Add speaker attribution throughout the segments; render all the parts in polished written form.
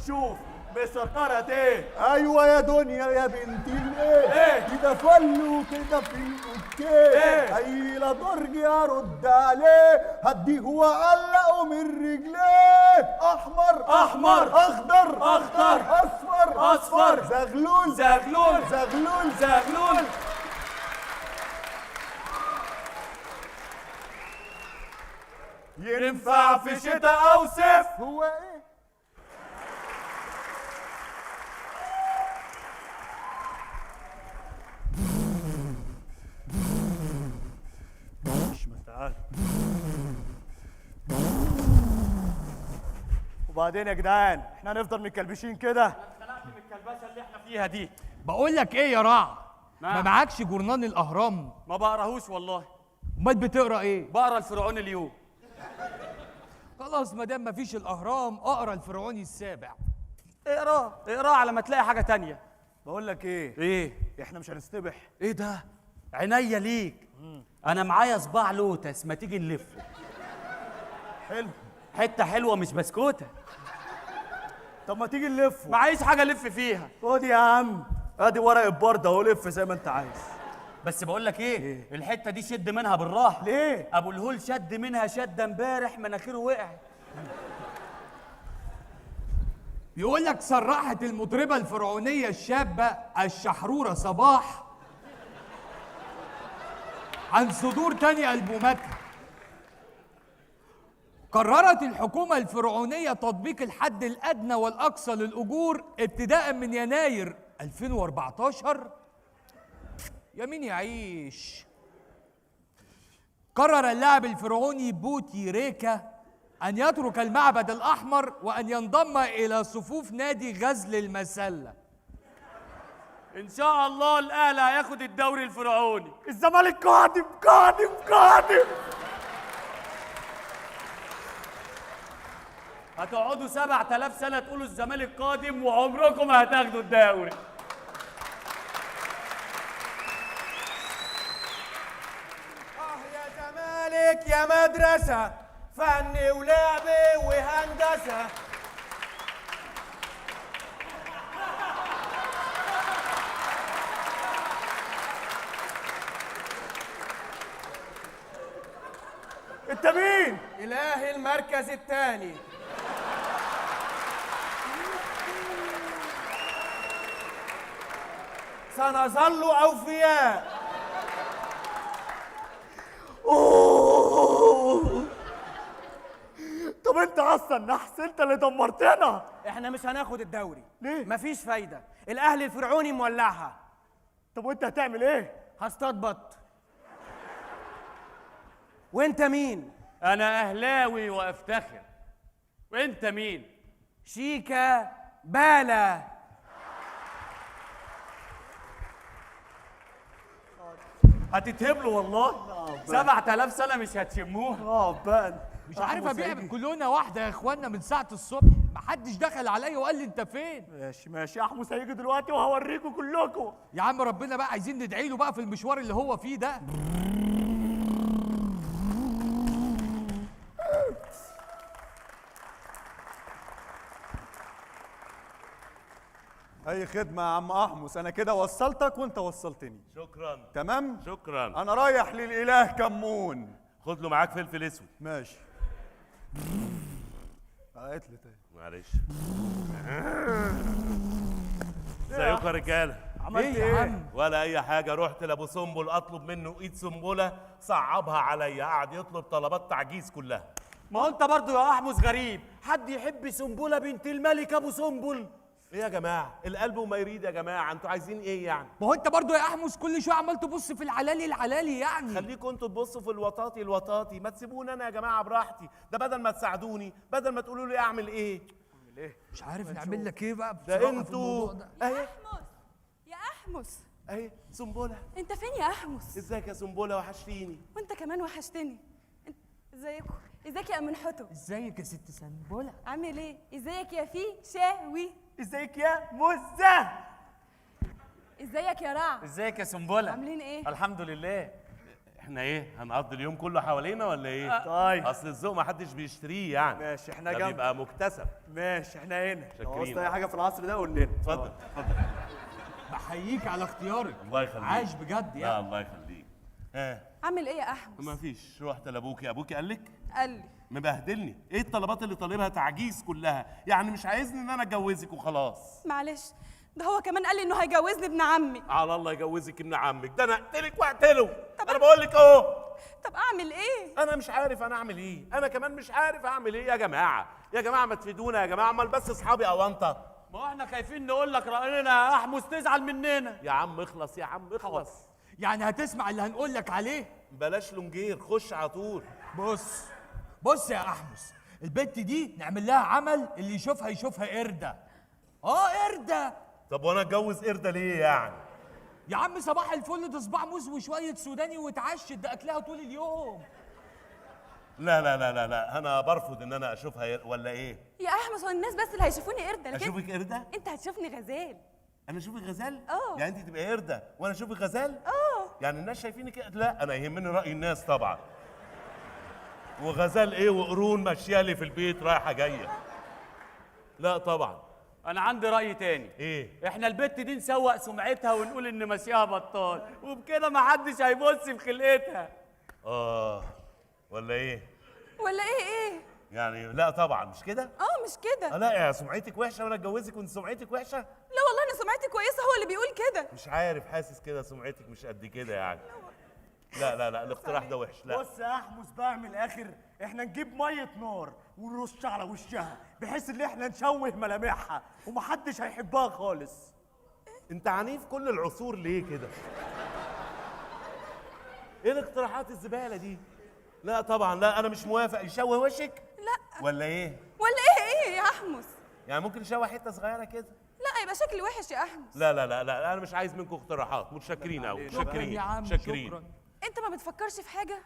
Speaker 1: شوف مستر كاراتيه.
Speaker 2: ايوه يا دنيا يا بنتي الايه،
Speaker 1: ايه
Speaker 2: كده فل وكده في اوكي،
Speaker 1: ايه
Speaker 2: اي لا درجي ارد عليه، هديه واعلقه من رجليه. احمر
Speaker 1: احمر،
Speaker 2: اخضر
Speaker 1: اخضر،
Speaker 2: اصفر
Speaker 1: اصفر،
Speaker 2: زغلول
Speaker 1: زغلول،
Speaker 2: زغلول
Speaker 1: زغلول. ينفع في شتاء او صيف.
Speaker 2: هو ايه؟
Speaker 1: مش تعال. وبعدين يا جدعان احنا هنفضل متكلبشين كده؟
Speaker 3: اتخلقت من الكلبشه اللي احنا فيها دي.
Speaker 4: بقول لك ايه يا رع؟
Speaker 3: نعم.
Speaker 4: ما معكش جورنان الاهرام؟
Speaker 3: ما بقراهوش والله.
Speaker 4: امال بتقرا ايه؟
Speaker 3: بقرا الفرعون اليوم.
Speaker 4: خلاص ما دام مفيش الاهرام اقرا الفرعوني السابع.
Speaker 3: اقراه اقراه على ما تلاقي حاجه تانية.
Speaker 1: بقول لك ايه،
Speaker 3: ايه
Speaker 1: احنا مش هنستبح.
Speaker 3: ايه ده؟ عينيا ليك. انا معايا صباع لوتس، ما تيجي نلفه.
Speaker 1: حلو.
Speaker 3: حته حلوه مش بسكوته.
Speaker 1: طب ما تيجي نلفه.
Speaker 3: معيش حاجه الف فيها.
Speaker 1: خد يا عم ادي ورق البرده اهو، لف زي ما انت عايز.
Speaker 3: بس بقول لك ايه؟ الحته دي شد منها بالراحه.
Speaker 1: ليه؟
Speaker 3: ابو الهول شد منها شده امبارح مناخيره وقعت.
Speaker 4: بيقول لك صرحت المطربه الفرعونيه الشابه الشحروره صباح عن صدور تاني البوماتها. قررت الحكومه الفرعونيه تطبيق الحد الادنى والاقصى للاجور ابتداء من يناير 2014. يمين يعيش. قرر اللاعب الفرعوني بوتي ريكا أن يترك المعبد الأحمر وأن ينضم إلى صفوف نادي غزل المسلة.
Speaker 3: ان شاء الله الاهلي هياخد الدوري الفرعوني.
Speaker 1: الزمالك قادم قادم قادم.
Speaker 3: هتقعدوا 7000 سنه تقولوا الزمالك قادم وعمركم ما هتاخدوا الدوري.
Speaker 5: يا زمالك يا مدرسة، فن ولعب وهندسة.
Speaker 1: انت مين؟
Speaker 5: إله المركز الثاني. سنظل أوفياء.
Speaker 1: اوه. طب انت اصلا نحس، انت اللي دمرتنا.
Speaker 5: احنا مش هناخد الدوري.
Speaker 1: ليه؟
Speaker 5: مفيش فايدة، الأهلي الفرعوني مولعها.
Speaker 1: طب وانت هتعمل ايه؟
Speaker 5: هصطاد بط. وانت مين؟
Speaker 3: انا اهلاوي وافتخر. وانت مين؟
Speaker 5: شيكا بالا.
Speaker 3: هتتهبلوا والله. 7000 سنه مش هتشموها.
Speaker 1: بان
Speaker 4: مش عارف ابيع كلنا واحده يا اخوانا من ساعه الصبح، محدش دخل عليا وقال لي انت فين.
Speaker 1: ماشي ماشي، احمس هيجي دلوقتي وهوريكم كلكم.
Speaker 4: يا عم ربنا بقى عايزين ندعي له بقى في المشوار اللي هو فيه ده.
Speaker 2: اي خدمه يا عم احمس، انا كده وصلتك وانت وصلتني.
Speaker 6: شكرا
Speaker 2: تمام.
Speaker 6: شكرا.
Speaker 2: انا رايح للاله كمون.
Speaker 6: خد له معاك فلفل اسود.
Speaker 2: ماشي. قالت لي تاني.
Speaker 6: معلش. ازيكم يا رجاله؟
Speaker 1: عملت
Speaker 4: يا
Speaker 1: ايه؟
Speaker 4: عم؟
Speaker 6: ولا اي حاجه. رحت لابو سنبل اطلب منه ايد سنبله، صعبها عليا، قعد يطلب طلبات تعجيز كلها.
Speaker 3: ما هو انت برضو يا احمس غريب، حد يحب سنبله بنت الملك ابو سنبل؟
Speaker 6: ايه يا جماعه؟ القلب وما يريد يا جماعه، انتوا عايزين ايه يعني؟
Speaker 4: ما هو انت برضو يا احمس كل شويه عمال تبص في العلالي العلالي يعني.
Speaker 6: خليكم انتوا تبصوا في الوطاطي الوطاطي، ما تسيبوني انا يا جماعه براحتي. ده بدل ما تساعدوني، بدل ما تقولوا لي اعمل ايه.
Speaker 4: مش عارف نعمل لك ايه بقى
Speaker 6: ده
Speaker 4: بصراحة في
Speaker 6: انتوا
Speaker 4: الموضوع ده.
Speaker 6: اهي
Speaker 7: أحمس يا أحمس،
Speaker 6: اهي سنبله.
Speaker 7: أنت فين يا أحمس؟
Speaker 6: ازيك يا سنبله؟ وحشتيني.
Speaker 7: وأنت كمان وحشتني. ازيكم؟ ازيك يا أمن حتو؟
Speaker 4: ازيك يا ست سنبله؟
Speaker 7: عامل إيه؟ ازيك يا شاوي؟
Speaker 1: ازيك يا مزة؟
Speaker 7: ازيك يا رع؟
Speaker 3: ازيك يا سنبله؟
Speaker 7: عاملين إيه؟
Speaker 3: الحمد لله.
Speaker 6: احنا ايه هنقضي اليوم كله حوالينا ولا ايه؟
Speaker 1: طيب
Speaker 6: اصل الذوق ما حدش بيشتريه يعني.
Speaker 1: ماشي، احنا
Speaker 6: ده
Speaker 1: جنب.
Speaker 6: بيبقى مكتسب.
Speaker 1: ماشي احنا هنا. لو
Speaker 6: شاكرين.
Speaker 1: عاوزت اي حاجه في العصر ده قول لنا.
Speaker 6: اتفضل اتفضل.
Speaker 4: بحييك على اختيارك.
Speaker 6: الله يخليك.
Speaker 4: عايش بجد
Speaker 6: لا
Speaker 4: يعني.
Speaker 6: الله يخليك. ها
Speaker 7: اعمل ايه يا احمس؟
Speaker 6: ما فيش، رحت لابوكي، ابوكي قال لك؟
Speaker 7: قال لي
Speaker 6: مبهدلني. ايه الطلبات اللي طالبها تعجيز كلها؟ يعني مش عايزني ان انا اتجوزك وخلاص؟
Speaker 7: معلش، ده هو كمان قال لي انه هيجوزني ابن عمي.
Speaker 6: على الله يجوزك ابن عمك، ده انا اقتلك واقتله. انا بقول لك اهو.
Speaker 7: طب اعمل ايه؟
Speaker 6: انا مش عارف انا اعمل ايه، انا كمان مش عارف اعمل ايه يا جماعه، يا جماعه ما تفيدونا يا جماعه، امال بس اصحابي اونطه.
Speaker 3: ما احنا خايفين نقول لك راينا يا احمس تزعل مننا.
Speaker 6: يا عم اخلص يا عم اخلص.
Speaker 4: يعني هتسمع اللي هنقول لك عليه؟
Speaker 6: بلاش لونجير، خش على طول.
Speaker 4: بص يا احمس، البت دي نعمل لها عمل اللي يشوفها قردة. قردة.
Speaker 6: طب وانا اتجوز قرده ليه يعني؟
Speaker 4: يا عم صباح الفل، ده صباع موز وشوية سوداني واتعشت، ده اكلها طول اليوم.
Speaker 6: لا لا لا لا لا، انا برفض ان انا اشوفها ولا ايه؟
Speaker 7: يا احمس، هو الناس بس اللي هيشوفوني قرده، لكن
Speaker 6: اشوفك قرده؟
Speaker 7: انت هتشوفني غزال.
Speaker 6: انا اشوفك غزال؟
Speaker 7: اه.
Speaker 6: يعني انت تبقى قرده وانا اشوفك غزال؟
Speaker 7: اه.
Speaker 6: يعني الناس شايفيني كده؟ لا انا يهمني راي الناس طبعا. وغزال ايه وقرون ماشيه لي في البيت رايحه جايه. لا طبعا.
Speaker 3: انا عندي راي تاني.
Speaker 6: ايه؟
Speaker 3: احنا البت دي نسوق سمعتها ونقول ان ماشيها بطال، وبكده ما حدش هيبص في خلقتها.
Speaker 6: ولا ايه؟
Speaker 7: ولا ايه؟
Speaker 6: يعني لا طبعا مش كده؟
Speaker 7: مش كده.
Speaker 6: لا يا سمعتك وحشه وانا اتجوزك وانت سمعتك وحشه؟
Speaker 7: لا والله انا سمعتي كويسه، هو اللي بيقول كده.
Speaker 6: مش عارف، حاسس كده سمعتك مش قد كده يعني. لا لا لا الاقتراح ده وحش. لا
Speaker 1: بص يا احمس بقى من الاخر، احنا نجيب ميه نار ونرش على وشها بحيث ان احنا نشوه ملامحها ومحدش هيحبها خالص.
Speaker 6: انت عنيف كل العصور ليه كده؟ ايه الاقتراحات الزباله دي؟ لا طبعا لا، انا مش موافق. يشوه وشك؟
Speaker 7: لا.
Speaker 6: ولا ايه؟
Speaker 7: ولا ايه يا احمس؟
Speaker 6: يعني ممكن نشوه حته صغيره كده؟
Speaker 7: لا يبقى شكلي وحش يا احمس.
Speaker 6: لا لا لا لا انا مش عايز منكم اقتراحات، متشكرين قوي.
Speaker 4: شكرا
Speaker 6: متشكرين
Speaker 4: يا عم،
Speaker 6: متشكرين.
Speaker 4: شكرا.
Speaker 7: انت ما بتفكرش في حاجه؟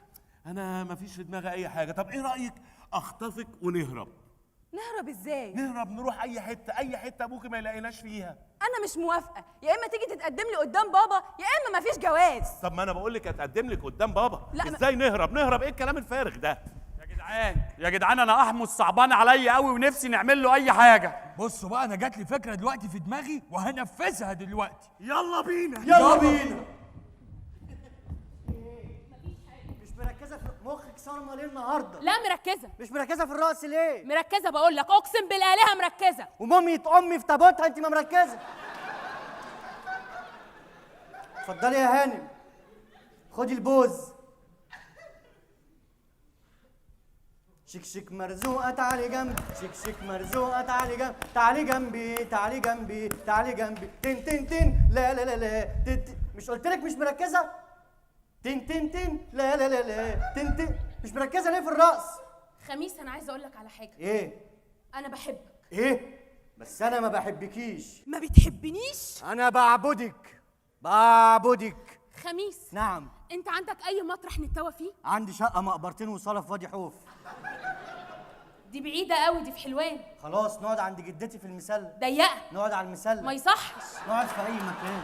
Speaker 6: انا ما فيش في دماغي اي حاجه. طب ايه رايك اخطفك ونهرب؟
Speaker 7: نهرب ازاي؟
Speaker 6: نهرب نروح اي حته، اي حته ابوكي ما يلاقيناش فيها.
Speaker 7: انا مش موافقه، يا اما تيجي تتقدم لي قدام بابا يا اما مفيش جواز.
Speaker 6: طب ما انا بقول لك اتقدم لك قدام بابا.
Speaker 7: لا،
Speaker 6: ازاي نهرب ايه الكلام الفارغ ده؟
Speaker 3: يا جدعان انا احمس صعبان عليا قوي ونفسي نعمل له اي حاجه.
Speaker 4: بصوا بقى، انا جات لي فكرة دلوقتي في دماغي وهنفذها دلوقتي.
Speaker 1: يلا بينا.
Speaker 4: يلا بينا.
Speaker 8: مش مركزه في مخك صارمه ليه النهارده؟
Speaker 9: لا مركزة.
Speaker 8: مش مركزه في الرقص ليه؟
Speaker 9: مركزة بقول لك، اقسم بالآلهة مركزة.
Speaker 8: ومامية امي في تابوتها انت ما مركزه. اتفضلي يا هانم، خدي البوز. شيك شيك مرزوقه تعالي جنبي، شيك شيك مرزوقه تعالي جنبي، تعالي جنبي تعالي جنبي تعالي جنبي، تن تن تن لا لا لا لا تن تن. مش قلت لك مش مركزه؟ تن تن تن لا لا لا لا تن تن. مش مركزه ليه في الرقص؟
Speaker 9: خميس انا عايزة اقول لك على حاجة.
Speaker 8: ايه؟
Speaker 9: انا بحبك.
Speaker 8: ايه؟ بس انا ما بحبكيش.
Speaker 7: ما بتحبنيش؟
Speaker 8: انا بعبدك بعبدك.
Speaker 9: خميس،
Speaker 8: نعم.
Speaker 9: انت عندك اي مطرح نتوى فيه؟
Speaker 8: عندي شقه مقبرتين وصاله في وادي حوف.
Speaker 9: دي بعيدة قوي، دي في حلوان.
Speaker 8: خلاص نقعد عند جدتي في المسله.
Speaker 9: ضيقة.
Speaker 8: نقعد على المسله.
Speaker 9: ما يصحش.
Speaker 8: نقعد في اي مكان.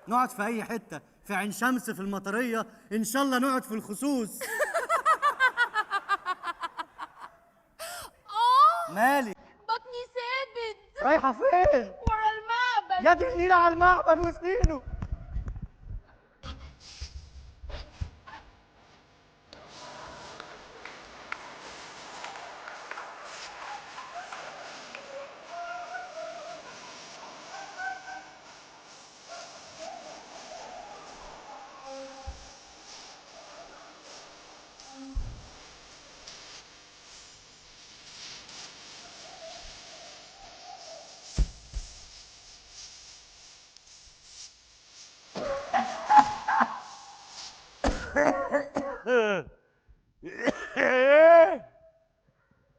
Speaker 8: نقعد في اي حته، في عين شمس، في المطريه، ان شاء الله نقعد في الخصوص. مالك؟
Speaker 9: بطني ثابت.
Speaker 8: رايحه فين؟
Speaker 9: ورا المعبد.
Speaker 8: يا دي النيله على المعبد وسنينه.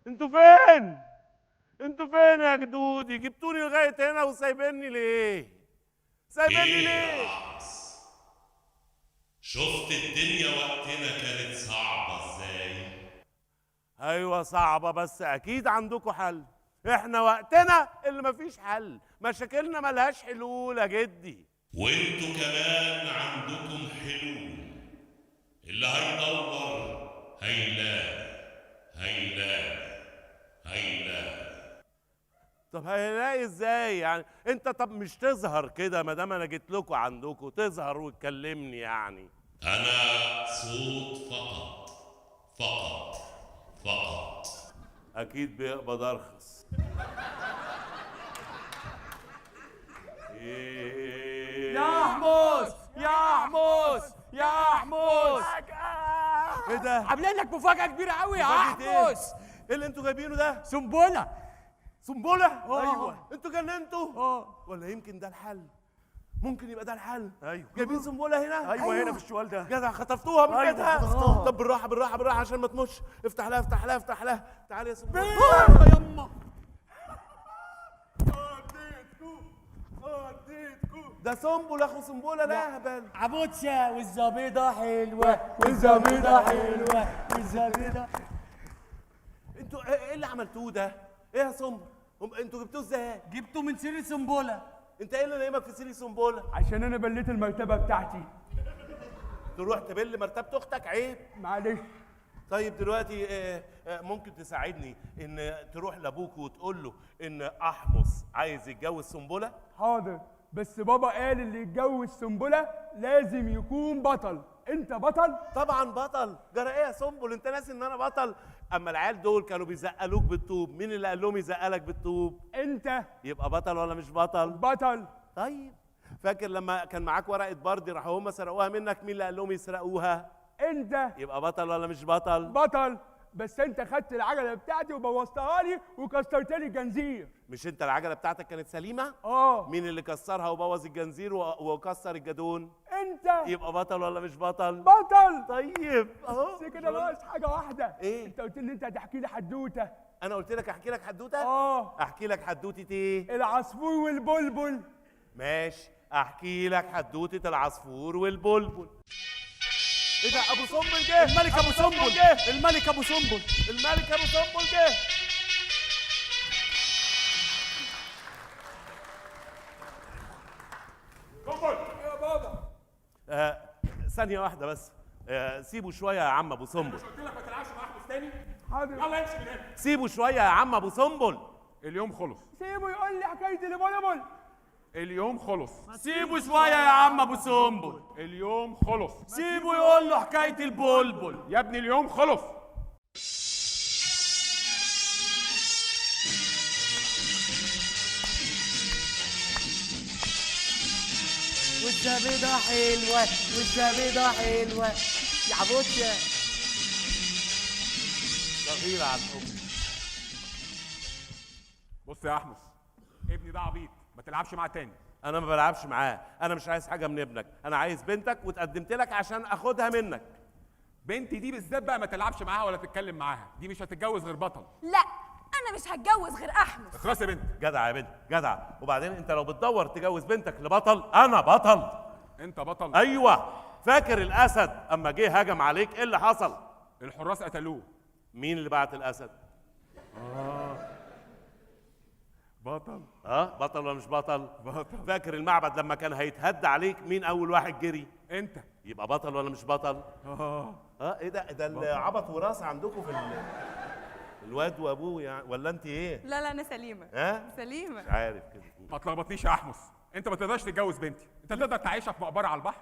Speaker 6: انتوا فين؟ انتوا فين يا جدودي؟ جبتوني لغايه هنا وسايبيني ليه؟ سايبيني ليه؟
Speaker 10: شفت الدنيا وقتنا كانت صعبة ازاي؟
Speaker 6: ايوه صعبه، بس اكيد عندكم حل. احنا وقتنا اللي مفيش حل، مشاكلنا ملهاش حلول يا جدي.
Speaker 10: وانتوا كمان عندكم حلول. اللي هيدور هيلاقي.
Speaker 6: طب هيلاقي ازاي يعني؟ انت طب مش تظهر كده ما دام انا جيت لكم عندكم، تظهر وتكلمني يعني.
Speaker 10: انا صوت فقط.
Speaker 6: اكيد بيقبض ارخص.
Speaker 3: يا حمص يا حمص يا حمص،
Speaker 6: ايه ده؟
Speaker 4: عاملين لك مفاجأة كبيرة قوي يا
Speaker 6: مفاجأة ايه؟
Speaker 4: حمص.
Speaker 6: ايه اللي انتوا جايبينه ده؟
Speaker 4: سنبلة.
Speaker 6: سنبله؟ ايوه. انتوا جننتوا؟ ولا يمكن ده الحل؟ ممكن يبقى ده الحل.
Speaker 1: ايوه
Speaker 6: جايبين سنبله هنا؟
Speaker 1: ايوه هنا في الشوال ده.
Speaker 6: جدع، خطفتوها من
Speaker 1: أيوة،
Speaker 6: بيتها؟
Speaker 1: خطفتها.
Speaker 6: طب بالراحه عشان ما تموتش. افتح لها. تعالي يا سنبله.
Speaker 1: يما
Speaker 6: ده سنبل اخو سنبله، لا اهبل.
Speaker 3: عبوتشا والزبيضة حلوة
Speaker 6: انتوا ايه اللي عملتوه ده؟ ايه يا سنبل؟ انتوا جبتوه ازاي؟
Speaker 3: جبته من سير سنبلة.
Speaker 6: انت ايه اللي نايمك في سيري سنبله؟
Speaker 2: عشان انا بليت المرتبه بتاعتي.
Speaker 6: تروح تبل مرتبه اختك؟ عيب.
Speaker 2: معلش.
Speaker 6: طيب دلوقتي ممكن تساعدني ان تروح لابوك وتقول له ان احمص عايز يتجوز سنبله؟
Speaker 2: حاضر، بس بابا قال اللي يتجوز سنبله لازم يكون بطل. انت بطل؟
Speaker 6: طبعا بطل. جرى ايه يا سنبل؟ انت ناسي ان انا بطل؟ اما العيال دول كانوا بيزقلوك بالطوب، مين اللي قال لهم يزقلك بالطوب؟
Speaker 2: انت.
Speaker 6: يبقى بطل ولا مش بطل؟
Speaker 2: بطل.
Speaker 6: طيب فاكر لما كان معاك ورقه بردي راحوا هم سرقوها منك، مين اللي قال لهم يسرقوها؟
Speaker 2: انت.
Speaker 6: يبقى بطل ولا مش بطل؟
Speaker 2: بطل، بس انت خدت العجله بتاعتي وبوظتها لي وكسرت لي الجنزير.
Speaker 6: مش انت العجله بتاعتك كانت سليمه؟ مين اللي كسرها وبوظ الجنزير وكسر الجدون؟
Speaker 2: انت.
Speaker 6: يبقى بطل ولا مش بطل؟
Speaker 2: بطل.
Speaker 6: طيب اهو.
Speaker 2: بس كده ناقص حاجه واحده.
Speaker 6: ايه؟
Speaker 2: انت قلت لي انت هتحكي لي حدوته.
Speaker 6: انا قلت لك احكي لك حدوته؟ احكي لك حدوته ايه؟
Speaker 2: العصفور والبلبل.
Speaker 6: ماشي، احكي لك حدوته العصفور والبلبل. ايه ده؟ ابو سنبل جه!
Speaker 3: الملك ابو سنبل
Speaker 6: جه!
Speaker 3: الملك ابو سنبل
Speaker 6: الملك ابو سنبل جه!
Speaker 2: يا بابا.
Speaker 6: ثانية واحدة بس. سيبوا شوية يا عم ابو سنبل.
Speaker 2: قلت لك ما تلعبش مع احمد تاني. حاضر. يلا امشي من هنا.
Speaker 6: سيبوا شوية يا عم ابو سنبل.
Speaker 2: اليوم خلص. سيبه يقول لي حكايه البلبل. اليوم خلص.
Speaker 3: سيبه شوية يا عم ابو سنبل.
Speaker 2: اليوم خلص.
Speaker 3: سيبه يقول له حكاية البلبل.
Speaker 2: يا ابني اليوم خلص.
Speaker 3: والزبيضة حلوة يا عبوتشا.
Speaker 6: صغيرة عن أمي.
Speaker 2: بص يا احمس، ابني ده عبيط، ما تلعبش معاه تاني.
Speaker 6: أنا ما بلعبش معاه، أنا مش عايز حاجة من ابنك، أنا عايز بنتك وتقدمت لك عشان آخدها منك.
Speaker 2: بنتي دي بالذات بقى ما تلعبش معاها ولا تتكلم معاها، دي مش هتتجوز غير بطل.
Speaker 7: لا انا مش هتجوز غير احمس.
Speaker 2: خلاص يا بنت.
Speaker 6: جدع يا بنت، جدع. وبعدين أنت لو بتدور تجوز بنتك لبطل، أنا بطل.
Speaker 2: انت بطل؟
Speaker 6: أيوه. فاكر الأسد أما جه هجم عليك إيه اللي حصل؟
Speaker 2: الحراس قتلوه.
Speaker 6: مين اللي بعت الأسد؟
Speaker 2: بطل.
Speaker 6: بطل ولا مش بطل؟
Speaker 2: بطل.
Speaker 6: فاكر المعبد لما كان هيتهد عليك مين أول واحد جري؟
Speaker 2: انت.
Speaker 6: يبقى بطل ولا مش بطل؟ ايه ده العبط وراثة عندكم في الواد وابوه يعني، ولا انت ايه؟
Speaker 7: لا انا سليمه. سليمه.
Speaker 6: مش عارف كده.
Speaker 2: ما تلخبطنيش يا احمس، انت ما تقدرش تتجوز بنتي، انت تقدر تعيشها في مقبره على البحر؟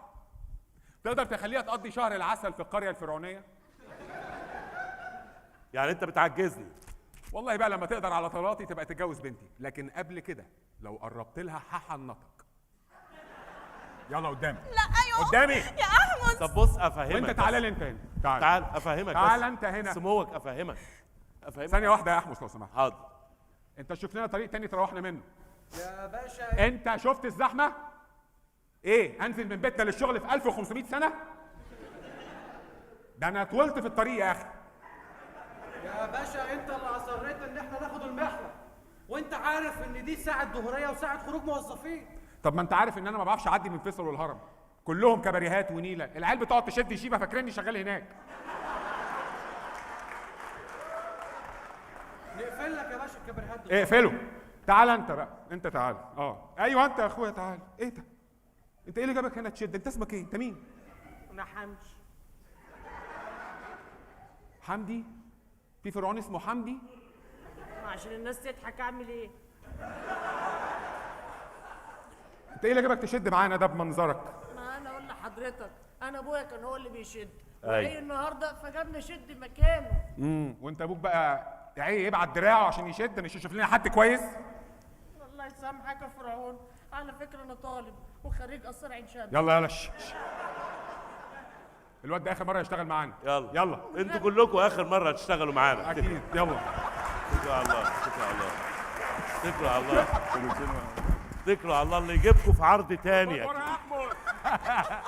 Speaker 2: تقدر تخليها تقضي شهر العسل في القريه الفرعونيه؟
Speaker 6: يعني انت بتعجزني.
Speaker 2: والله بقى لما تقدر على طلاتي تبقى تتجوز بنتي، لكن قبل كده لو قربت لها هحنطك. يلا قدامي.
Speaker 7: لا ايوه
Speaker 2: قدامي
Speaker 7: يا احمس.
Speaker 6: طب بص افهمك.
Speaker 2: وانت تعالى لي انت هنا.
Speaker 6: تعال افهمك.
Speaker 2: تعال انت هنا.
Speaker 6: سموك افهمك.
Speaker 2: ثانيه واحده يا احمس لو سمحت.
Speaker 6: حاضر.
Speaker 2: انت شوف لنا طريق تاني تروحنا منه.
Speaker 8: يا باشا
Speaker 2: انت شفت الزحمه؟ ايه انزل من بيتنا للشغل في 1500 سنه؟ ده انا طولت في الطريق يا اخي.
Speaker 8: يا باشا انت اللي اصريت ان احنا ناخد المحور، وانت عارف ان دي ساعه ظهريه وساعه خروج موظفين.
Speaker 2: طب ما انت عارف ان انا ما بعرفش اعدي من فيصل والهرم، كلهم كباريهات ونيله، العيال بتقعد تشد يشيبه فاكريني شغال هناك.
Speaker 8: نقفل لك يا باشا الكباريهات دي.
Speaker 2: اقفله. تعال انت بقى، انت تعال. ايوه انت يا اخويا تعال. ايه ده؟ انت ايه اللي جابك هنا تشد؟ انت اسمك ايه؟ انت مين؟
Speaker 5: انا حمش.
Speaker 2: حمدي؟ في فرعون اسمه حمدي؟
Speaker 5: عشان الناس تضحك اعمل ايه؟
Speaker 2: انت ايه اللي جابك تشد معانا ده بمنظرك؟
Speaker 5: ما انا اقول لحضرتك، انا ابويا كان هو اللي بيشد،
Speaker 6: أيوة.
Speaker 5: وجاي النهارده فجابنا شد مكانه.
Speaker 2: وانت ابوك بقى ايه يبعت دراعه عشان يشد؟ مش يشوف لنا حد كويس؟
Speaker 5: الله يسامحك يا فرعون، على فكره انا طالب وخريج قصر عين شمس.
Speaker 2: يلا يلا الواد ده اخر مره يشتغل معانا. يلا
Speaker 6: انتوا كلكم اخر مره هتشتغلوا معانا.
Speaker 2: اكيد. يلا
Speaker 6: اتكلوا على الله، اتكلوا على الله، اتكلوا على الله، اتكلوا على الله اللي يجيبكم في عرض تاني.
Speaker 2: ورا يا احمد.